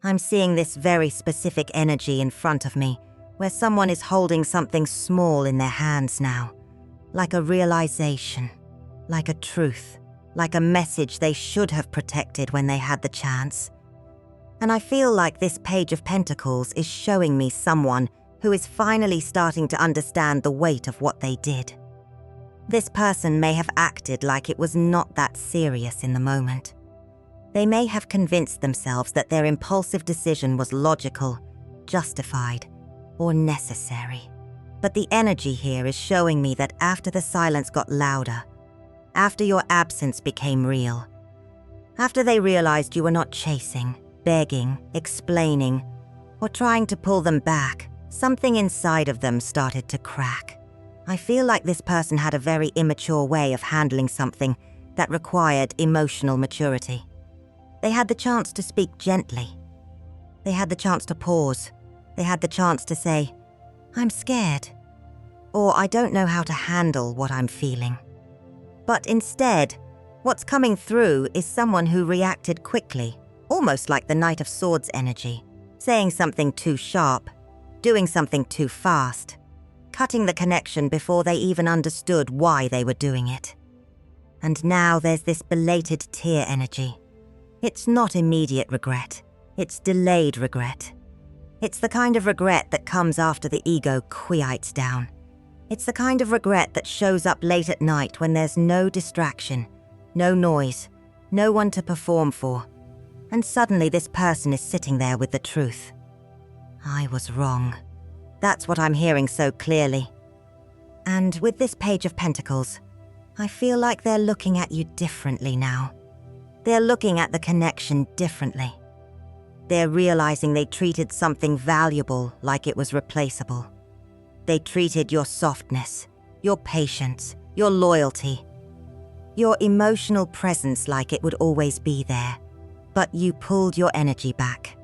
I'm seeing this very specific energy in front of me, where someone is holding something small in their hands now, like a realization, like a truth, like a message they should have protected when they had the chance. And I feel like this Page of Pentacles is showing me someone who is finally starting to understand the weight of what they did. This person may have acted like it was not that serious in the moment. They may have convinced themselves that their impulsive decision was logical, justified, or necessary. But the energy here is showing me that after the silence got louder, after your absence became real, after they realized you were not chasing, begging, explaining, or trying to pull them back, something inside of them started to crack. I feel like this person had a very immature way of handling something that required emotional maturity. They had the chance to speak gently. They had the chance to pause. They had the chance to say, "I'm scared," or "I don't know how to handle what I'm feeling." But instead, what's coming through is someone who reacted quickly, almost like the Knight of Swords energy, saying something too sharp, doing something too fast, cutting the connection before they even understood why they were doing it. And now there's this belated tear energy. It's not immediate regret, it's delayed regret. It's the kind of regret that comes after the ego quiets down. It's the kind of regret that shows up late at night when there's no distraction, no noise, no one to perform for. And suddenly this person is sitting there with the truth. I was wrong. That's what I'm hearing so clearly. And with this Page of Pentacles, I feel like they're looking at you differently now. They're looking at the connection differently. They're realizing they treated something valuable like it was replaceable. They treated your softness, your patience, your loyalty, your emotional presence like it would always be there. But you pulled your energy back.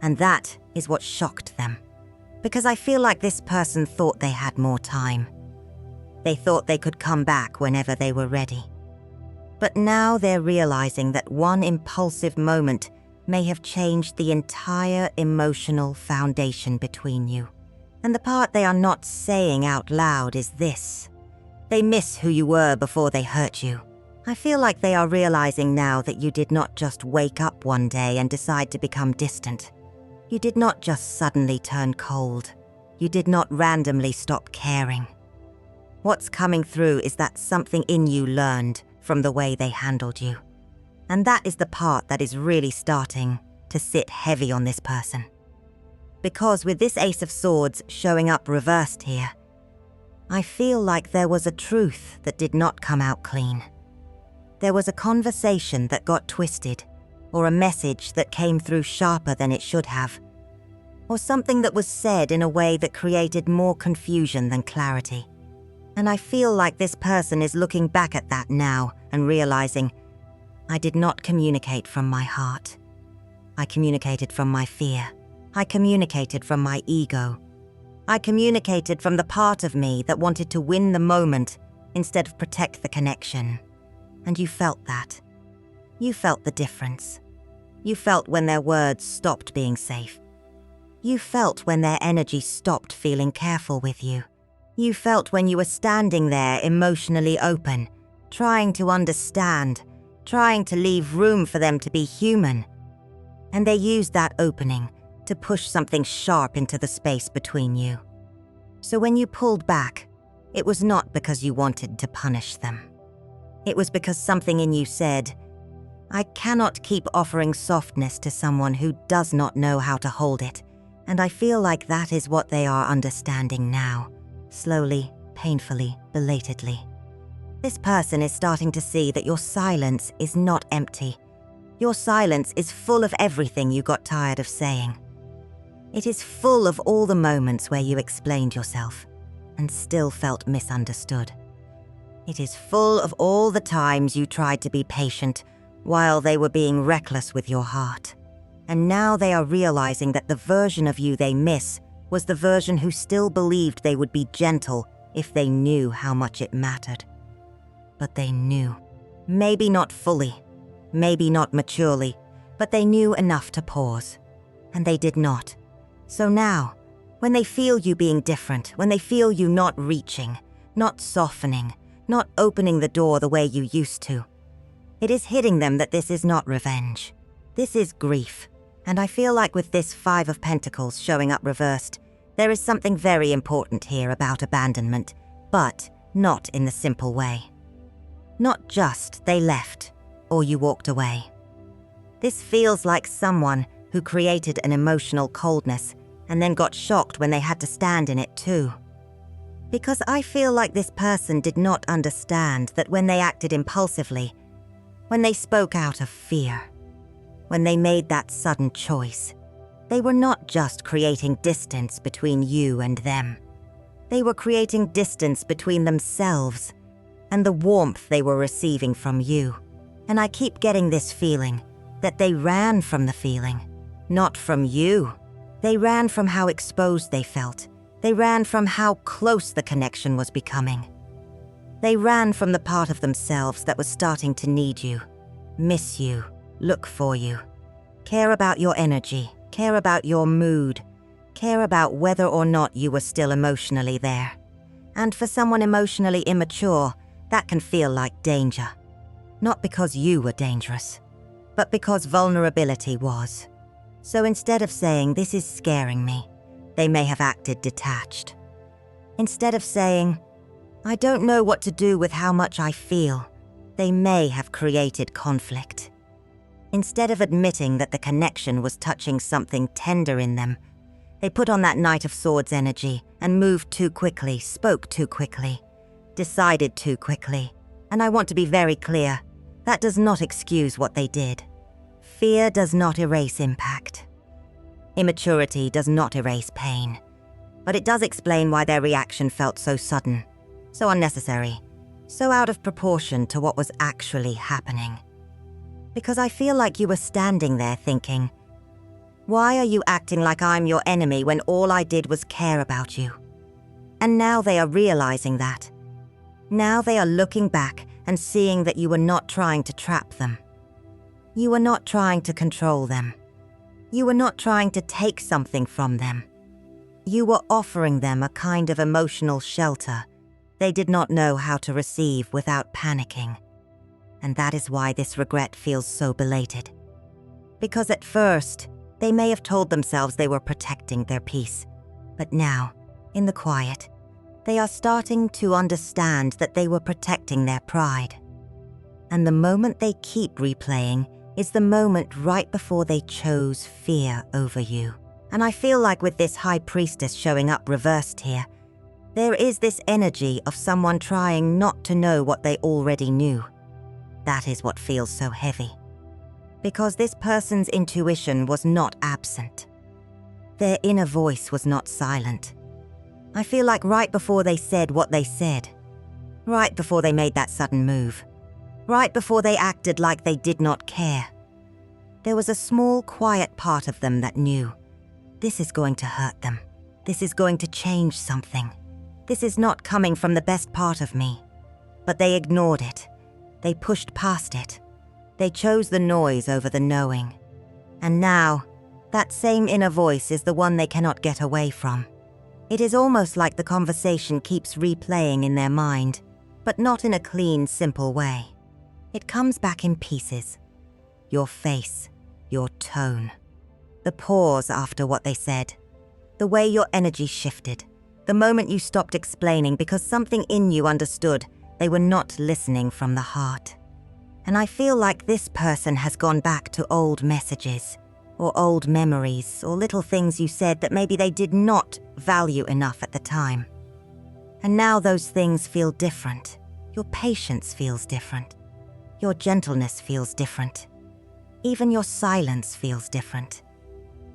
And that is what shocked them. Because I feel like this person thought they had more time. They thought they could come back whenever they were ready. But now they're realizing that one impulsive moment may have changed the entire emotional foundation between you. And the part they are not saying out loud is this. They miss who you were before they hurt you. I feel like they are realizing now that you did not just wake up one day and decide to become distant. You did not just suddenly turn cold. You did not randomly stop caring. What's coming through is that something in you learned from the way they handled you. And that is the part that is really starting to sit heavy on this person. Because with this Ace of Swords showing up reversed here, I feel like there was a truth that did not come out clean. There was a conversation that got twisted, or a message that came through sharper than it should have, or something that was said in a way that created more confusion than clarity. And I feel like this person is looking back at that now and realizing, I did not communicate from my heart. I communicated from my fear. I communicated from my ego. I communicated from the part of me that wanted to win the moment instead of protect the connection. And you felt that. You felt the difference. You felt when their words stopped being safe. You felt when their energy stopped feeling careful with you. You felt when you were standing there emotionally open, trying to understand, trying to leave room for them to be human. And they used that opening to push something sharp into the space between you. So when you pulled back, it was not because you wanted to punish them. It was because something in you said, I cannot keep offering softness to someone who does not know how to hold it. And I feel like that is what they are understanding now, slowly, painfully, belatedly. This person is starting to see that your silence is not empty. Your silence is full of everything you got tired of saying. It is full of all the moments where you explained yourself and still felt misunderstood. It is full of all the times you tried to be patient while they were being reckless with your heart. And now they are realizing that the version of you they miss was the version who still believed they would be gentle if they knew how much it mattered. But they knew. Maybe not fully, maybe not maturely, but they knew enough to pause. and they did not. So now, when they feel you being different, when they feel you not reaching, not softening, not opening the door the way you used to, it is hitting them that this is not revenge. This is grief. And I feel like with this 5 of Pentacles showing up reversed, there is something very important here about abandonment, but not in the simple way. Not just they left or you walked away. This feels like someone who created an emotional coldness and then got shocked when they had to stand in it too. Because I feel like this person did not understand that when they acted impulsively, when they spoke out of fear, when they made that sudden choice, they were not just creating distance between you and them. They were creating distance between themselves and the warmth they were receiving from you. And I keep getting this feeling that they ran from the feeling, not from you. They ran from how exposed they felt. They ran from how close the connection was becoming. They ran from the part of themselves that was starting to need you, miss you, look for you, care about your energy, care about your mood, care about whether or not you were still emotionally there. And for someone emotionally immature, that can feel like danger. Not because you were dangerous, but because vulnerability was. So instead of saying, "This is scaring me," they may have acted detached. Instead of saying, "I don't know what to do with how much I feel," they may have created conflict. Instead of admitting that the connection was touching something tender in them, they put on that Knight of Swords energy and moved too quickly, spoke too quickly, decided too quickly. And I want to be very clear, that does not excuse what they did. Fear does not erase impact. Immaturity does not erase pain. But it does explain why their reaction felt so sudden, so unnecessary, so out of proportion to what was actually happening. Because I feel like you were standing there thinking, "Why are you acting like I'm your enemy when all I did was care about you?" And now they are realizing that. Now they are looking back and seeing that you were not trying to trap them. You were not trying to control them. You were not trying to take something from them. You were offering them a kind of emotional shelter they did not know how to receive without panicking. And that is why this regret feels so belated. Because at first, they may have told themselves they were protecting their peace. But now, in the quiet, they are starting to understand that they were protecting their pride. And the moment they keep replaying is the moment right before they chose fear over you. And I feel like with this High Priestess showing up reversed here, there is this energy of someone trying not to know what they already knew. That is what feels so heavy. Because this person's intuition was not absent. Their inner voice was not silent. I feel like right before they said what they said, right before they made that sudden move, right before they acted like they did not care, there was a small, quiet part of them that knew, this is going to hurt them. This is going to change something. This is not coming from the best part of me. But they ignored it. They pushed past it. They chose the noise over the knowing. And now, that same inner voice is the one they cannot get away from. It is almost like the conversation keeps replaying in their mind, but not in a clean, simple way. It comes back in pieces. Your face, your tone, the pause after what they said, the way your energy shifted, the moment you stopped explaining because something in you understood they were not listening from the heart. And I feel like this person has gone back to old messages, or old memories, or little things you said that maybe they did not value enough at the time. And now those things feel different. Your patience feels different. Your gentleness feels different. Even your silence feels different.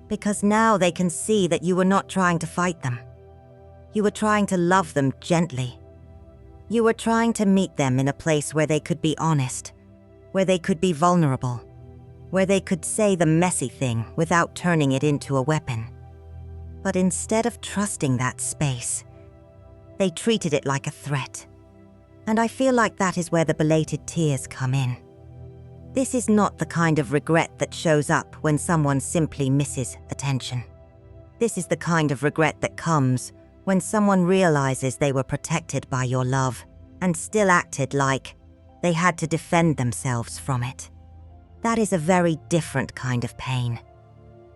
Because now they can see that you were not trying to fight them. You were trying to love them gently. You were trying to meet them in a place where they could be honest, where they could be vulnerable, where they could say the messy thing without turning it into a weapon. But instead of trusting that space, they treated it like a threat. And I feel like that is where the belated tears come in. This is not the kind of regret that shows up when someone simply misses attention. This is the kind of regret that comes when someone realizes they were protected by your love and still acted like they had to defend themselves from it. That is a very different kind of pain.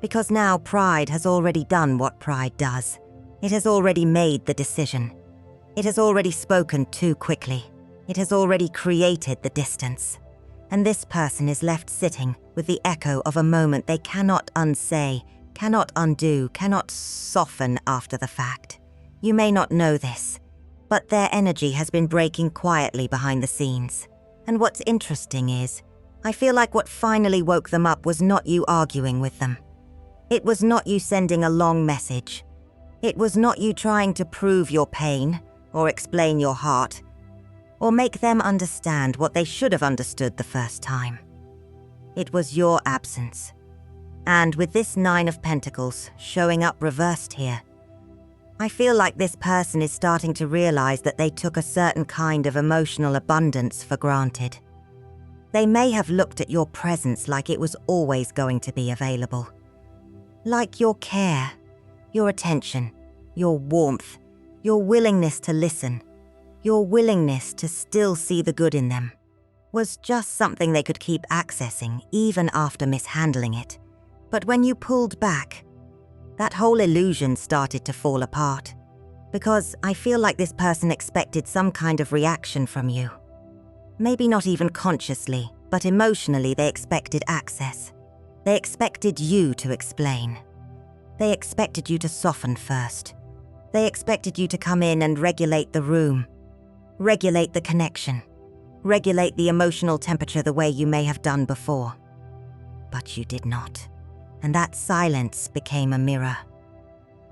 Because now pride has already done what pride does. It has already made the decision. It has already spoken too quickly. It has already created the distance. And this person is left sitting with the echo of a moment they cannot unsay, cannot undo, cannot soften after the fact. You may not know this, but their energy has been breaking quietly behind the scenes. And what's interesting is, I feel like what finally woke them up was not you arguing with them. It was not you sending a long message. It was not you trying to prove your pain, or explain your heart, or make them understand what they should have understood the first time. It was your absence. And with this 9 of Pentacles showing up reversed here, I feel like this person is starting to realize that they took a certain kind of emotional abundance for granted. They may have looked at your presence like it was always going to be available. Like your care, your attention, your warmth, your willingness to listen, your willingness to still see the good in them, was just something they could keep accessing even after mishandling it. But when you pulled back, that whole illusion started to fall apart. Because I feel like this person expected some kind of reaction from you. Maybe not even consciously, but emotionally they expected access. They expected you to explain. They expected you to soften first. They expected you to come in and regulate the room, regulate the connection, regulate the emotional temperature the way you may have done before. But you did not. And that silence became a mirror.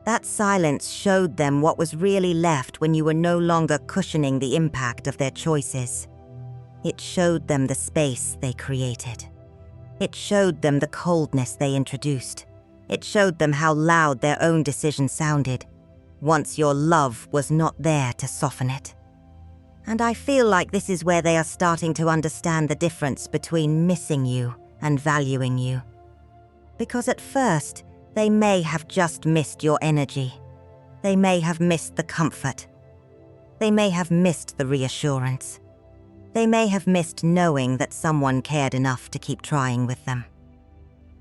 That silence showed them what was really left when you were no longer cushioning the impact of their choices. It showed them the space they created. It showed them the coldness they introduced. It showed them how loud their own decision sounded, once your love was not there to soften it. And I feel like this is where they are starting to understand the difference between missing you and valuing you. Because at first, they may have just missed your energy. They may have missed the comfort. They may have missed the reassurance. They may have missed knowing that someone cared enough to keep trying with them.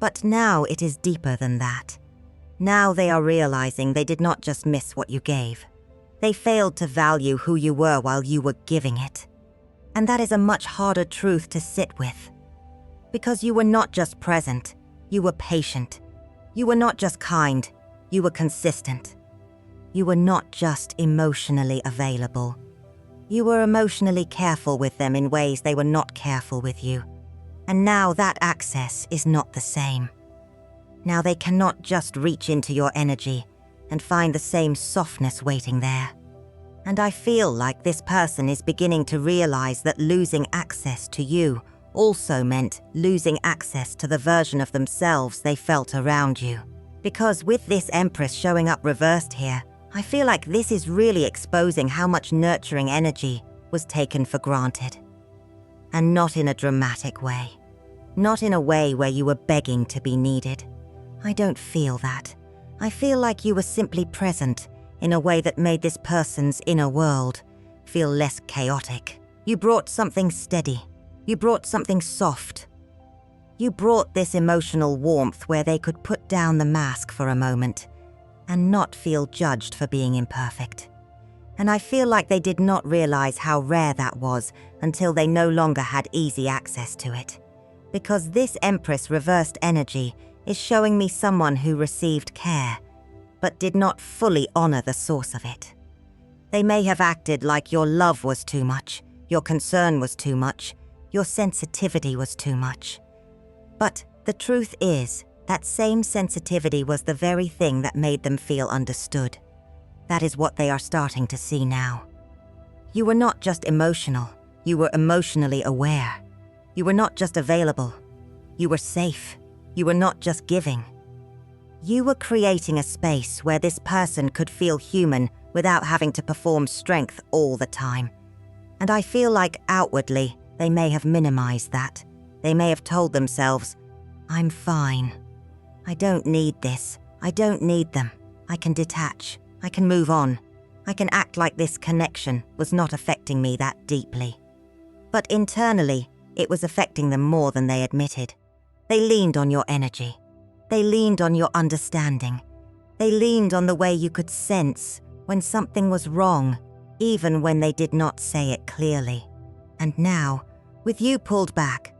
But now it is deeper than that. Now they are realizing they did not just miss what you gave. They failed to value who you were while you were giving it. And that is a much harder truth to sit with. Because you were not just present, you were patient. You were not just kind, you were consistent. You were not just emotionally available. You were emotionally careful with them in ways they were not careful with you. And now that access is not the same. Now they cannot just reach into your energy and find the same softness waiting there. And I feel like this person is beginning to realize that losing access to you also meant losing access to the version of themselves they felt around you. Because with this Empress showing up reversed here, I feel like this is really exposing how much nurturing energy was taken for granted. And not in a dramatic way. Not in a way where you were begging to be needed. I don't feel that. I feel like you were simply present in a way that made this person's inner world feel less chaotic. You brought something steady. You brought something soft. You brought this emotional warmth where they could put down the mask for a moment and not feel judged for being imperfect. And I feel like they did not realize how rare that was until they no longer had easy access to it. Because this Empress reversed energy is showing me someone who received care, but did not fully honor the source of it. They may have acted like your love was too much, your concern was too much, your sensitivity was too much. But the truth is, that same sensitivity was the very thing that made them feel understood. That is what they are starting to see now. You were not just emotional, you were emotionally aware. You were not just available, you were safe. You were not just giving. You were creating a space where this person could feel human without having to perform strength all the time. And I feel like outwardly, they may have minimized that. They may have told themselves, "I'm fine. I don't need this. I don't need them. I can detach. I can move on. I can act like this connection was not affecting me that deeply." But internally, it was affecting them more than they admitted. They leaned on your energy. They leaned on your understanding. They leaned on the way you could sense when something was wrong, even when they did not say it clearly. And now, with you pulled back,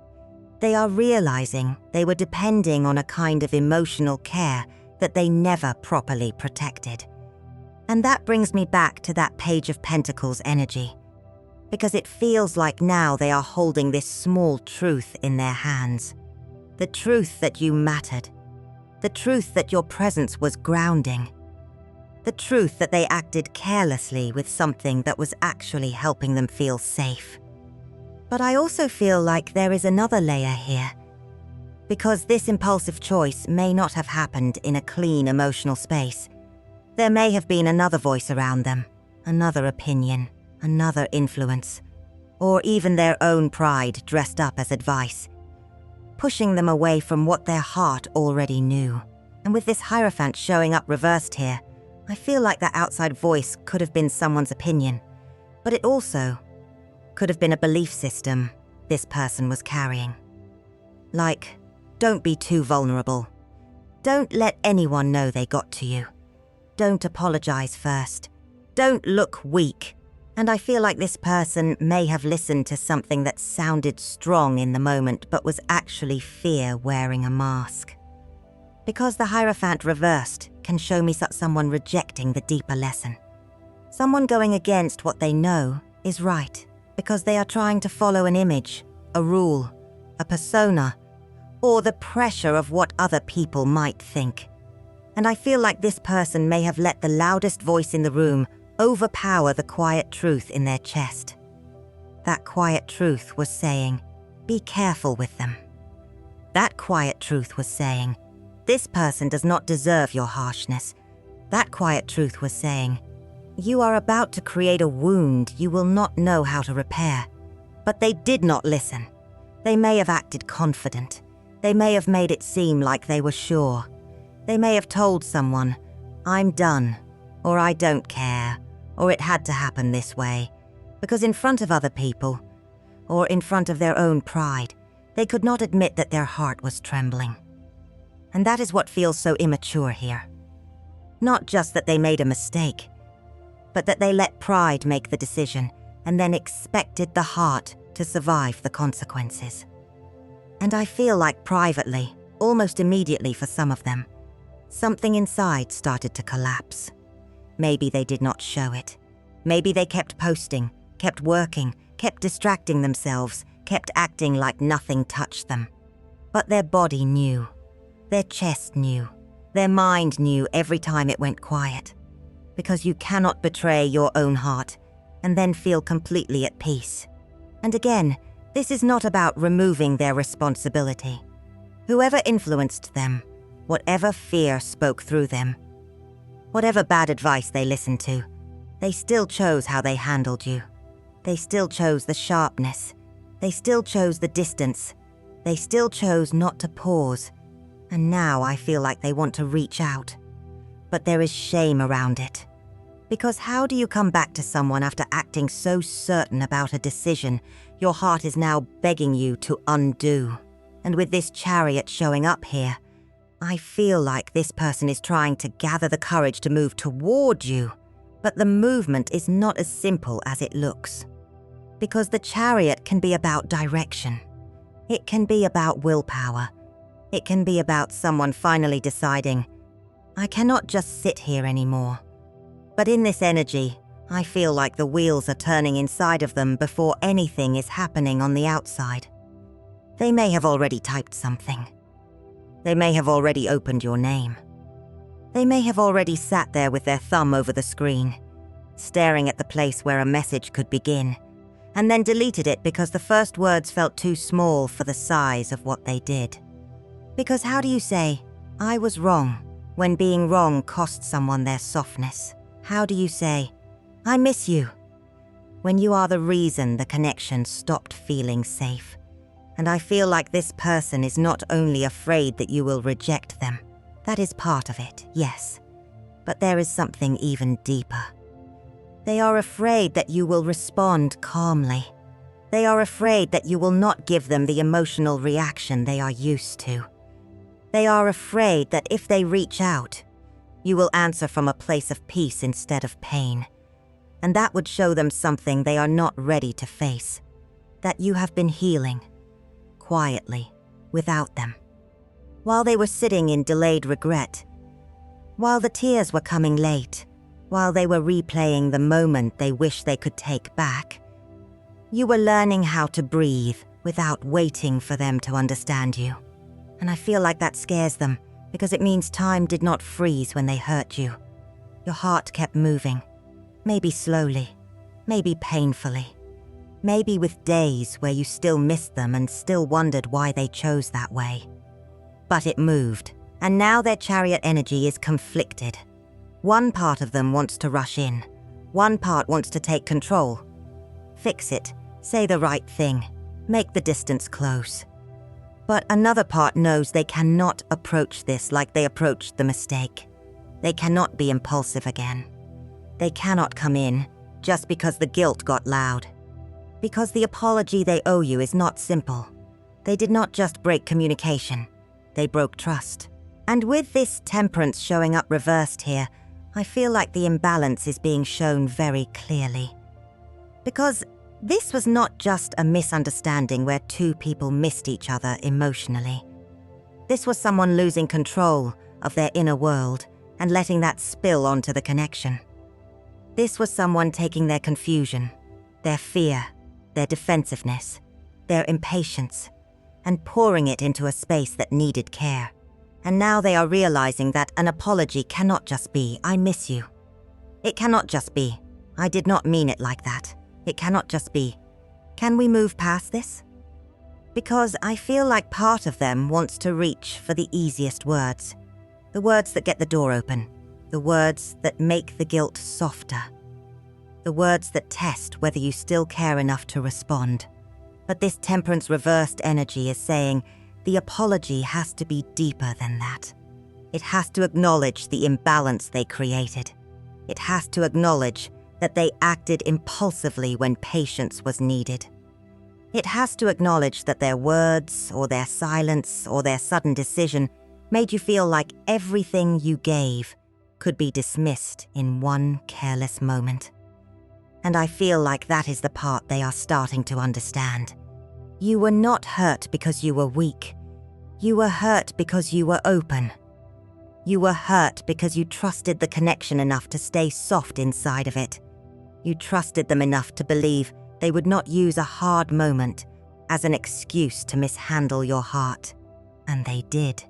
they are realizing they were depending on a kind of emotional care that they never properly protected. And that brings me back to that Page of Pentacles energy, because it feels like now they are holding this small truth in their hands. The truth that you mattered. The truth that your presence was grounding. The truth that they acted carelessly with something that was actually helping them feel safe. But I also feel like there is another layer here, because this impulsive choice may not have happened in a clean emotional space. There may have been another voice around them, another opinion, another influence, or even their own pride dressed up as advice, pushing them away from what their heart already knew. And with this Hierophant showing up reversed here, I feel like that outside voice could have been someone's opinion, but it also could have been a belief system this person was carrying. Like, don't be too vulnerable. Don't let anyone know they got to you. Don't apologize first. Don't look weak. And I feel like this person may have listened to something that sounded strong in the moment but was actually fear wearing a mask. Because the Hierophant reversed can show me someone rejecting the deeper lesson. Someone going against what they know is right, because they are trying to follow an image, a rule, a persona, or the pressure of what other people might think. And I feel like this person may have let the loudest voice in the room overpower the quiet truth in their chest. That quiet truth was saying, be careful with them. That quiet truth was saying, this person does not deserve your harshness. That quiet truth was saying, you are about to create a wound you will not know how to repair. But they did not listen. They may have acted confident. They may have made it seem like they were sure. They may have told someone, I'm done, or I don't care, or it had to happen this way, because in front of other people, or in front of their own pride, they could not admit that their heart was trembling. And that is what feels so immature here. Not just that they made a mistake, but that they let pride make the decision and then expected the heart to survive the consequences. And I feel like privately, almost immediately for some of them, something inside started to collapse. Maybe they did not show it. Maybe they kept posting, kept working, kept distracting themselves, kept acting like nothing touched them. But their body knew. Their chest knew. Their mind knew every time it went quiet. Because you cannot betray your own heart and then feel completely at peace. And again, this is not about removing their responsibility. Whoever influenced them, whatever fear spoke through them, whatever bad advice they listened to, they still chose how they handled you. They still chose the sharpness. They still chose the distance. They still chose not to pause. And now I feel like they want to reach out. But there is shame around it. Because how do you come back to someone after acting so certain about a decision your heart is now begging you to undo? And with this Chariot showing up here, I feel like this person is trying to gather the courage to move toward you. But the movement is not as simple as it looks. Because the Chariot can be about direction. It can be about willpower. It can be about someone finally deciding, I cannot just sit here anymore. But in this energy, I feel like the wheels are turning inside of them before anything is happening on the outside. They may have already typed something. They may have already opened your name. They may have already sat there with their thumb over the screen, staring at the place where a message could begin, and then deleted it because the first words felt too small for the size of what they did. Because how do you say, I was wrong, when being wrong cost someone their softness? How do you say, I miss you, when you are the reason the connection stopped feeling safe? And I feel like this person is not only afraid that you will reject them. That is part of it, yes. But there is something even deeper. They are afraid that you will respond calmly. They are afraid that you will not give them the emotional reaction they are used to. They are afraid that if they reach out, you will answer from a place of peace instead of pain. And that would show them something they are not ready to face. That you have been healing, quietly, without them. While they were sitting in delayed regret, while the tears were coming late, while they were replaying the moment they wish they could take back, you were learning how to breathe without waiting for them to understand you. And I feel like that scares them, because it means time did not freeze when they hurt you. Your heart kept moving, maybe slowly, maybe painfully, maybe with days where you still missed them and still wondered why they chose that way. But it moved, and now their chariot energy is conflicted. One part of them wants to rush in. One part wants to take control. Fix it, say the right thing, make the distance close. But another part knows they cannot approach this like they approached the mistake. They cannot be impulsive again. They cannot come in just because the guilt got loud. Because the apology they owe you is not simple. They did not just break communication, they broke trust. And with this temperance showing up reversed here, I feel like the imbalance is being shown very clearly. Because this was not just a misunderstanding where two people missed each other emotionally. This was someone losing control of their inner world and letting that spill onto the connection. This was someone taking their confusion, their fear, their defensiveness, their impatience, and pouring it into a space that needed care. And now they are realizing that an apology cannot just be, "I miss you." It cannot just be, "I did not mean it like that." It cannot just be, "Can we move past this?" Because I feel like part of them wants to reach for the easiest words. The words that get the door open. The words that make the guilt softer. The words that test whether you still care enough to respond. But this temperance reversed energy is saying the apology has to be deeper than that. It has to acknowledge the imbalance they created. It has to acknowledge that they acted impulsively when patience was needed. It has to acknowledge that their words, or their silence, or their sudden decision made you feel like everything you gave could be dismissed in one careless moment. And I feel like that is the part they are starting to understand. You were not hurt because you were weak. You were hurt because you were open. You were hurt because you trusted the connection enough to stay soft inside of it. You trusted them enough to believe they would not use a hard moment as an excuse to mishandle your heart. And they did.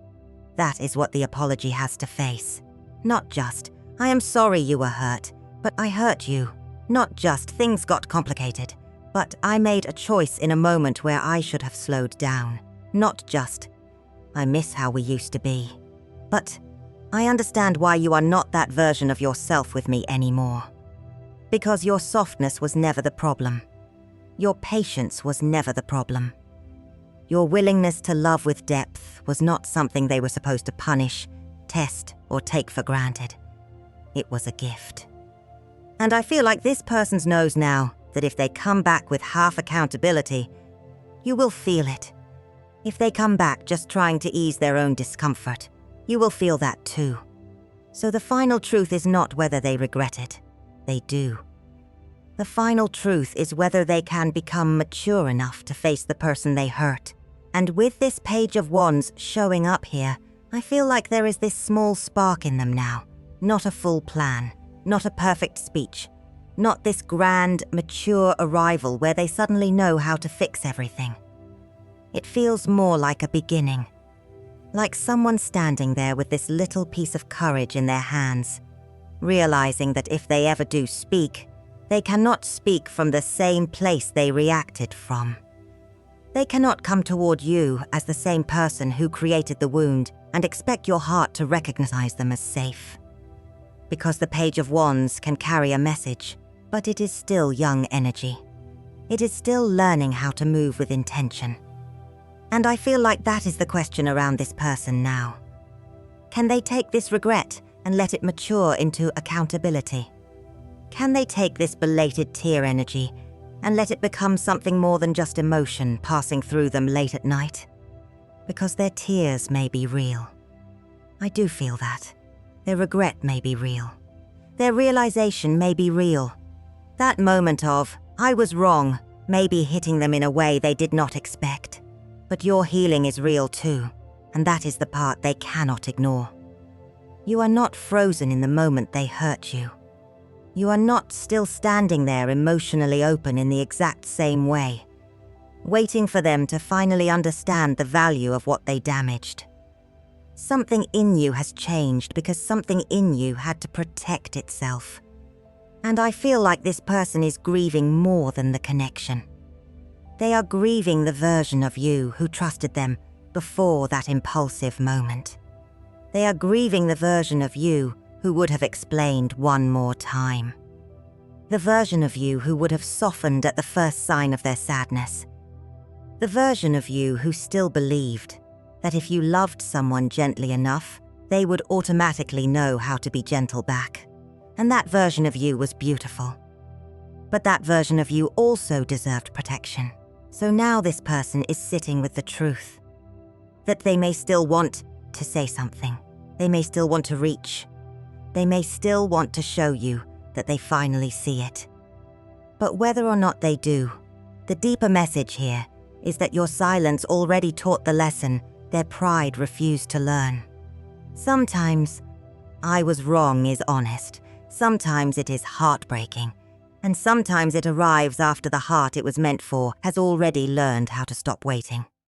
That is what the apology has to face. Not just, "I am sorry you were hurt, but I hurt you." Not just, "Things got complicated, but I made a choice in a moment where I should have slowed down." Not just, "I miss how we used to be," but "I understand why you are not that version of yourself with me anymore." Because your softness was never the problem. Your patience was never the problem. Your willingness to love with depth was not something they were supposed to punish, test, or take for granted. It was a gift. And I feel like this person knows now that if they come back with half accountability, you will feel it. If they come back just trying to ease their own discomfort, you will feel that too. So the final truth is not whether they regret it. They do. The final truth is whether they can become mature enough to face the person they hurt. And with this Page of Wands showing up here, I feel like there is this small spark in them now. Not a full plan, not a perfect speech, not this grand, mature arrival where they suddenly know how to fix everything. It feels more like a beginning. Like someone standing there with this little piece of courage in their hands, realizing that if they ever do speak, they cannot speak from the same place they reacted from. They cannot come toward you as the same person who created the wound and expect your heart to recognize them as safe. Because the Page of Wands can carry a message, but it is still young energy. It is still learning how to move with intention. And I feel like that is the question around this person now. Can they take this regret and let it mature into accountability? Can they take this belated tear energy and let it become something more than just emotion passing through them late at night? Because their tears may be real. I do feel that. Their regret may be real. Their realization may be real. That moment of, I was wrong, may be hitting them in a way they did not expect. But your healing is real too, and that is the part they cannot ignore. You are not frozen in the moment they hurt you. You are not still standing there emotionally open in the exact same way, waiting for them to finally understand the value of what they damaged. Something in you has changed because something in you had to protect itself. And I feel like this person is grieving more than the connection. They are grieving the version of you who trusted them before that impulsive moment. They are grieving the version of you who would have explained one more time. The version of you who would have softened at the first sign of their sadness. The version of you who still believed that if you loved someone gently enough, they would automatically know how to be gentle back. And that version of you was beautiful. But that version of you also deserved protection. So now this person is sitting with the truth. That they may still want to say something. They may still want to reach. They may still want to show you that they finally see it. But whether or not they do, the deeper message here is that your silence already taught the lesson their pride refused to learn. Sometimes, I was wrong is honest. Sometimes it is heartbreaking. And sometimes it arrives after the heart it was meant for has already learned how to stop waiting.